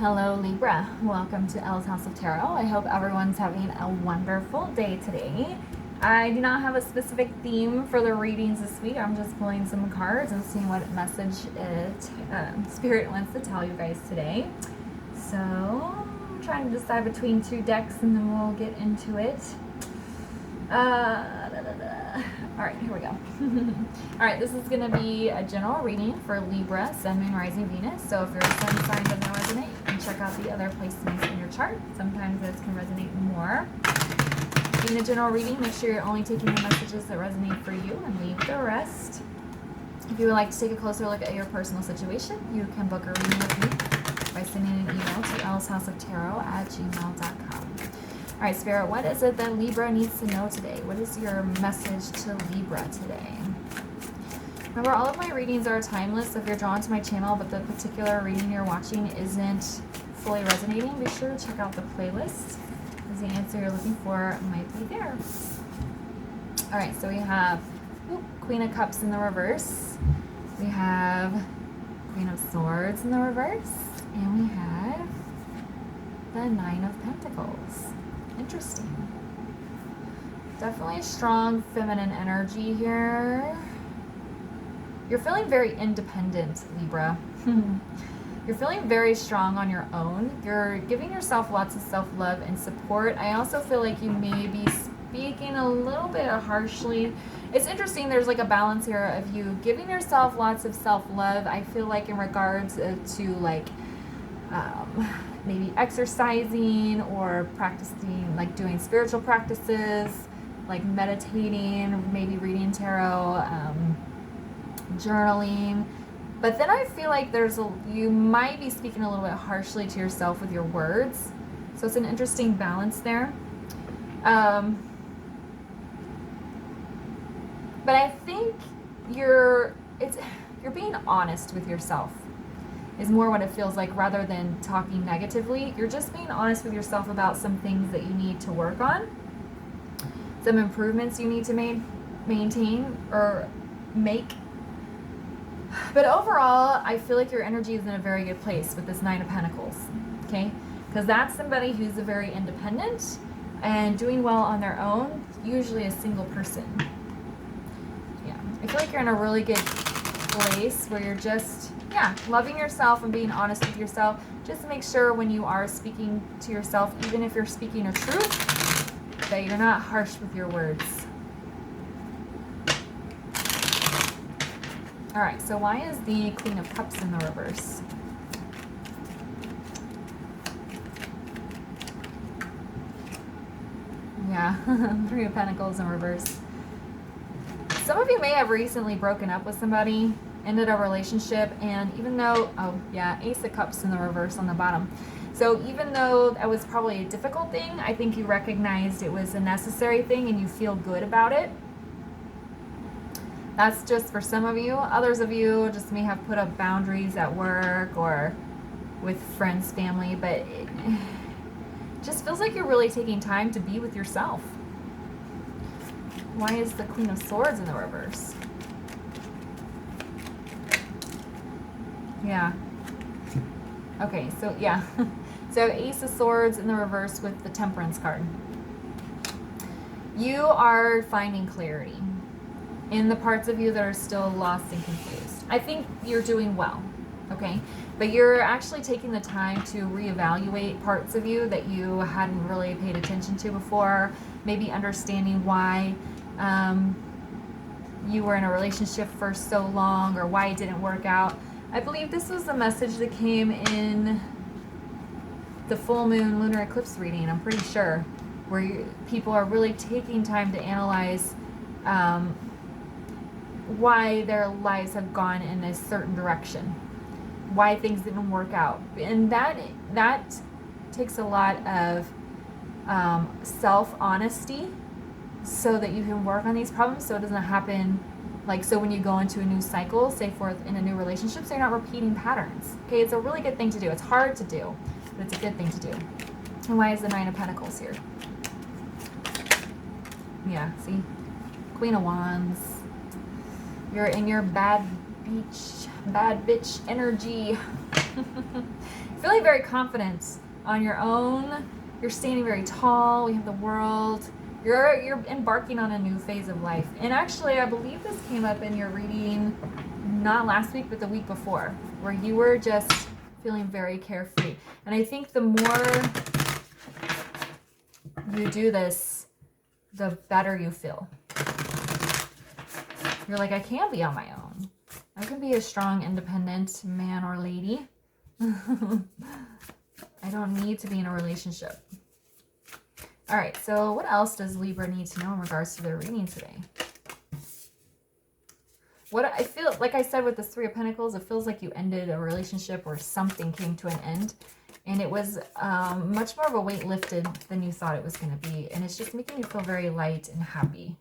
Hello Libra, welcome to Elle's House of Tarot. I hope everyone's having a wonderful day today. I do not have a specific theme for the readings this week. I'm just pulling some cards and seeing what message Spirit wants to tell you guys today. So I'm trying to decide between two decks and then we'll get into it. Alright, here we go. Alright, this is going to be a general reading for Libra, Sun, Moon, Rising, Venus. So if your sun sign doesn't resonate, you can check out the other placements in your chart. Sometimes this can resonate more. Being a general reading, make sure you're only taking the messages that resonate for you and leave the rest. If you would like to take a closer look at your personal situation, you can book a reading with me by sending an email to ellshouseoftarot@gmail.com. All right, Spirit, what is it that Libra needs to know today? What is your message to Libra today? Remember, all of my readings are timeless. So if you're drawn to my channel, but the particular reading you're watching isn't fully resonating, be sure to check out the playlist, because the answer you're looking for might be there. All right, so we have Queen of Cups in the reverse. We have Queen of Swords in the reverse. And we have the Nine of Pentacles. Interesting. Definitely a strong feminine energy here. You're feeling very independent, Libra. You're feeling very strong on your own. You're giving yourself lots of self-love and support. I also feel like you may be speaking a little bit harshly. It's interesting, there's like a balance here of you giving yourself lots of self-love. I feel like in regards to like maybe exercising or practicing, like doing spiritual practices, like meditating, maybe reading tarot, journaling. But then I feel like you might be speaking a little bit harshly to yourself with your words. So it's an interesting balance there. But I think you're being honest with yourself is more what it feels like, rather than talking negatively. You're just being honest with yourself about some things that you need to work on, some improvements you need to maintain or make. But overall, I feel like your energy is in a very good place with this Nine of Pentacles, okay? Because that's somebody who's very independent and doing well on their own, usually a single person. Yeah, I feel like you're in a really good place where you're just loving yourself and being honest with yourself. Just make sure when you are speaking to yourself, even if you're speaking a truth, that you're not harsh with your words. All right, so why is the Queen of Cups in the reverse? Yeah, Three of Pentacles in reverse. Some of you may have recently broken up with somebody, ended a relationship, and even though, Ace of Cups in the reverse on the bottom. So even though that was probably a difficult thing, I think you recognized it was a necessary thing and you feel good about it. That's just for some of you. Others of you just may have put up boundaries at work or with friends, family, but it just feels like you're really taking time to be with yourself. Why is the Queen of Swords in the reverse? Yeah. Okay, so yeah. So Ace of Swords in the reverse with the Temperance card. You are finding clarity in the parts of you that are still lost and confused. I think you're doing well, okay? But you're actually taking the time to reevaluate parts of you that you hadn't really paid attention to before, maybe understanding why you were in a relationship for so long or why it didn't work out. I believe this was the message that came in the full moon lunar eclipse reading, I'm pretty sure, where people are really taking time to analyze why their lives have gone in a certain direction, why things didn't work out. And that takes a lot of self-honesty so that you can work on these problems so it doesn't happen. Like, so when you go into a new cycle, say forth in a new relationship, so you're not repeating patterns. Okay, it's a really good thing to do. It's hard to do, but it's a good thing to do. And why is the Nine of Pentacles here? Yeah, see? Queen of Wands. You're in your bad bitch energy. feeling very confident on your own. You're standing very tall. We have the world. You're embarking on a new phase of life. And actually, I believe this came up in your reading not last week, but the week before, where you were just feeling very carefree. And I think the more you do this, the better you feel. You're like, I can be on my own. I can be a strong, independent man or lady. I don't need to be in a relationship. All right, so what else does Libra need to know in regards to their reading today? What I feel, like I said with the Three of Pentacles, it feels like you ended a relationship or something came to an end. And it was much more of a weight lifted than you thought it was going to be. And it's just making you feel very light and happy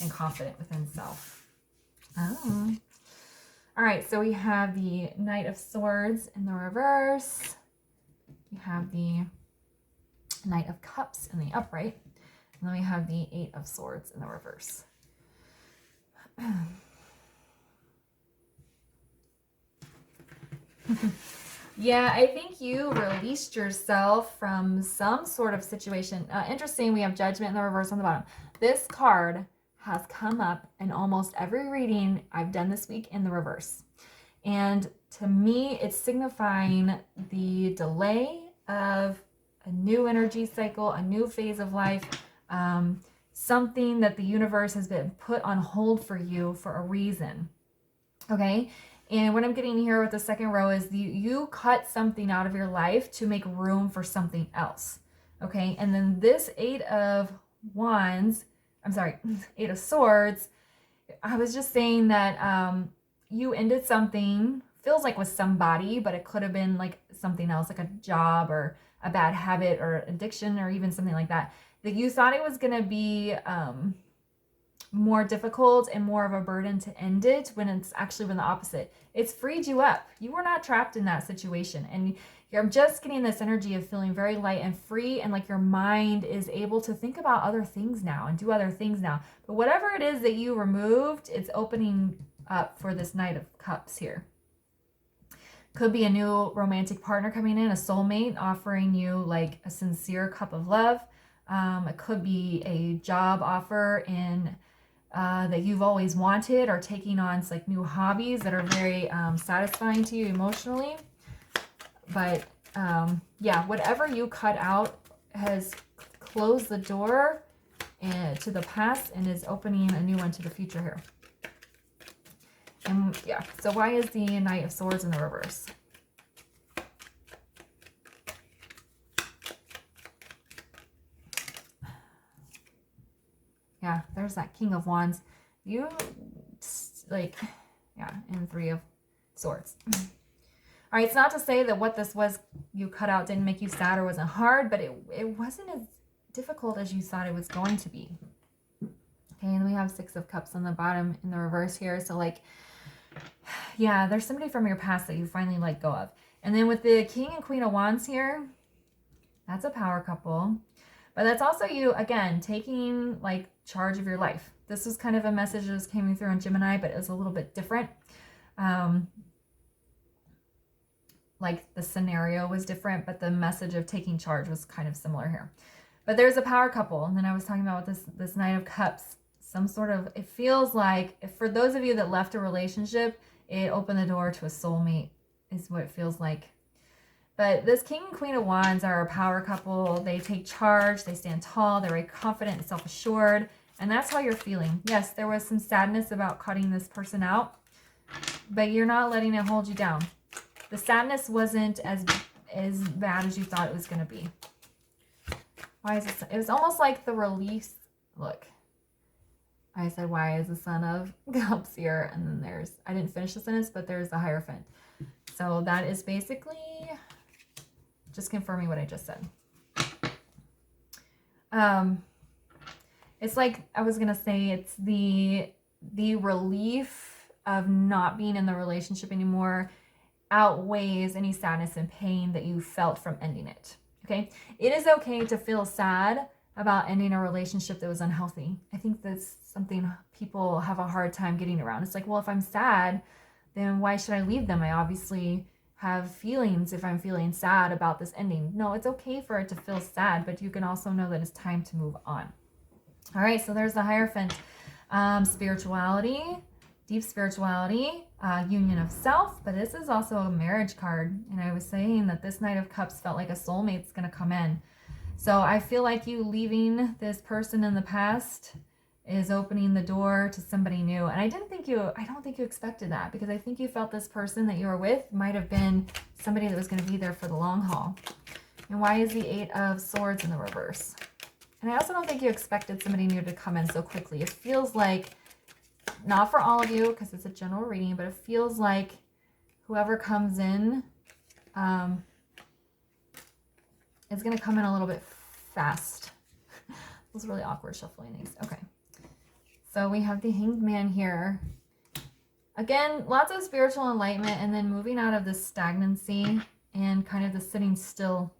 and confident within self. Oh. All right, so we have the Knight of Swords in the reverse. We have the Knight of Cups in the upright. And then we have the Eight of Swords in the reverse. Yeah, I think you released yourself from some sort of situation. Interesting, we have Judgment in the reverse on the bottom. This card has come up in almost every reading I've done this week in the reverse. And to me, it's signifying the delay of a new energy cycle, a new phase of life, something that the universe has been put on hold for you for a reason. Okay? And what I'm getting here with the second row is you cut something out of your life to make room for something else. Okay? And then this Eight of Swords, I was just saying that you ended something, feels like with somebody, but it could have been like something else, like a job or a bad habit or addiction or even something like that, that you thought it was going to be more difficult and more of a burden to end it, when it's actually been the opposite. It's freed you up. You were not trapped in that situation. And you're just getting this energy of feeling very light and free, and like your mind is able to think about other things now and do other things now. But whatever it is that you removed, it's opening up for this Knight of Cups here. Could be a new romantic partner coming in, a soulmate offering you like a sincere cup of love. It could be a job offer in that you've always wanted, or taking on like new hobbies that are very satisfying to you emotionally. But yeah, whatever you cut out has closed the door to the past and is opening a new one to the future here. And yeah, so why is the Knight of Swords in the reverse? Yeah, there's that King of Wands. You, like, yeah, and Three of Swords. All right, it's not to say that what this was you cut out didn't make you sad or wasn't hard, but it wasn't as difficult as you thought it was going to be. Okay, and we have Six of Cups on the bottom in the reverse here. So, like, yeah, there's somebody from your past that you finally let go of. And then with the King and Queen of Wands here, that's a power couple. But that's also you, again, taking, like, charge of your life. This was kind of a message that was coming through on Gemini, but it was a little bit different. Like, the scenario was different, but the message of taking charge was kind of similar here. But there's a power couple. And then I was talking about this Knight of Cups. Some sort of, it feels like, for those of you that left a relationship, it opened the door to a soulmate, is what it feels like. But this King and Queen of Wands are a power couple. They take charge, they stand tall, they're very confident and self-assured, and that's how you're feeling. Yes, there was some sadness about cutting this person out, but you're not letting it hold you down. The sadness wasn't as bad as you thought it was going to be. Why is this? It was almost like the release. Look, I said, why is the Son of Cups here? And then there's, I didn't finish the sentence, but there's the Hierophant. So that is basically just confirming what I just said. It's like, I was going to say, it's the relief of not being in the relationship anymore outweighs any sadness and pain that you felt from ending it. Okay? It is okay to feel sad about ending a relationship that was unhealthy. I think that's something people have a hard time getting around. It's like, well, if I'm sad, then why should I leave them? I obviously have feelings if I'm feeling sad about this ending. No, it's okay for it to feel sad, but you can also know that it's time to move on. All right, so there's the Hierophant. Spirituality, deep spirituality, union of self, but this is also a marriage card. And I was saying that this Knight of Cups felt like a soulmate's going to come in. So I feel like you leaving this person in the past is opening the door to somebody new. And I don't think you expected that, because I think you felt this person that you were with might have been somebody that was going to be there for the long haul. And why is the Eight of Swords in the reverse? And I also don't think you expected somebody new to come in so quickly. It feels like, not for all of you, because it's a general reading, but it feels like whoever comes in is going to come in a little bit fast. It was really awkward shuffling these. Okay. So we have the Hanged Man here. Again, lots of spiritual enlightenment, and then moving out of this stagnancy and kind of the sitting still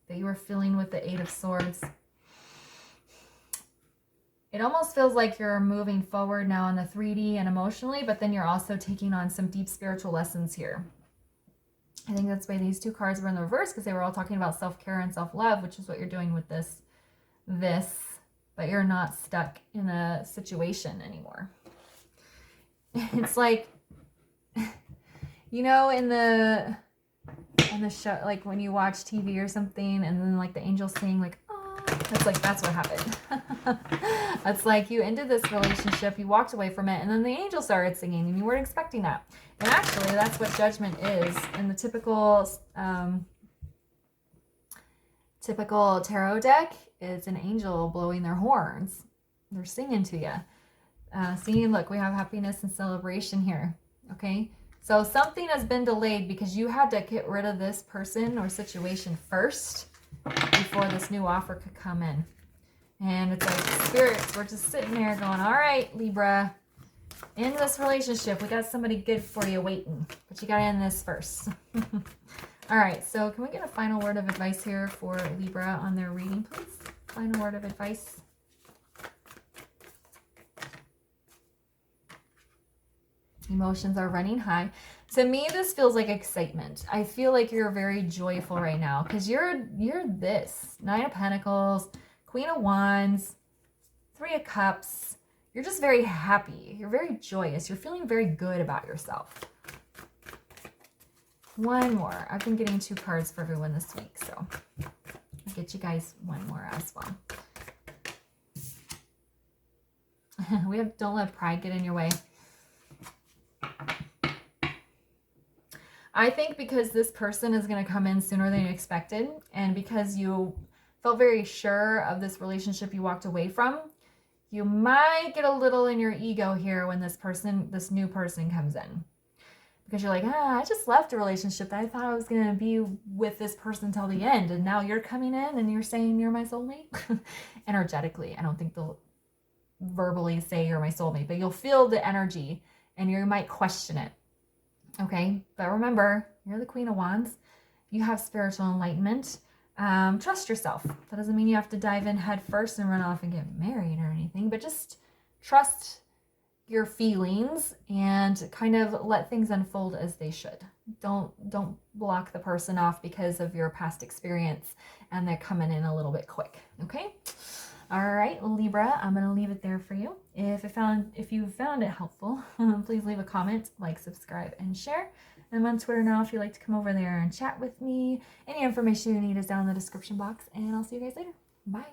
that you were feeling with the Eight of Swords. It almost feels like you're moving forward now in the 3D and emotionally, but then you're also taking on some deep spiritual lessons here. I think that's why these two cards were in the reverse, because they were all talking about self-care and self-love, which is what you're doing with this, but you're not stuck in a situation anymore. It's like, you know, in the show, like when you watch TV or something, and then like the angels sing like, that's what happened. It's like you ended this relationship, you walked away from it, and then the angel started singing, and you weren't expecting that. And actually, that's what judgment is. In the typical tarot deck, it's an angel blowing their horns. They're singing to you. Singing, look, we have happiness and celebration here. Okay? So something has been delayed because you had to get rid of this person or situation first before this new offer could come in. And it's like spirits, we're just sitting there going, all right, Libra, in this relationship, we got somebody good for you waiting, but you got to end this first. All right, so can we get a final word of advice here for Libra on their reading, please? Final word of advice. Emotions are running high. To me, this feels like excitement. I feel like you're very joyful right now because you're this. Nine of Pentacles, Queen of Wands, Three of Cups. You're just very happy. You're very joyous. You're feeling very good about yourself. One more. I've been getting 2 cards for everyone this week, so I'll get you guys one more as well. Don't let pride get in your way. I think because this person is going to come in sooner than you expected, and because you felt very sure of this relationship you walked away from, you might get a little in your ego here when this new person comes in. Because you're like, I just left a relationship that I thought I was going to be with this person till the end, and now you're coming in and you're saying you're my soulmate? Energetically, I don't think they'll verbally say you're my soulmate, but you'll feel the energy and you might question it. Okay, but remember, you're the Queen of Wands. You have spiritual enlightenment. Trust yourself. That doesn't mean you have to dive in head first and run off and get married or anything, but just trust your feelings and kind of let things unfold as they should. Don't block the person off because of your past experience and they're coming in a little bit quick. Okay? All right, Libra, I'm going to leave it there for you. If you found it helpful, please leave a comment, like, subscribe, and share. I'm on Twitter now if you'd like to come over there and chat with me. Any information you need is down in the description box, and I'll see you guys later. Bye.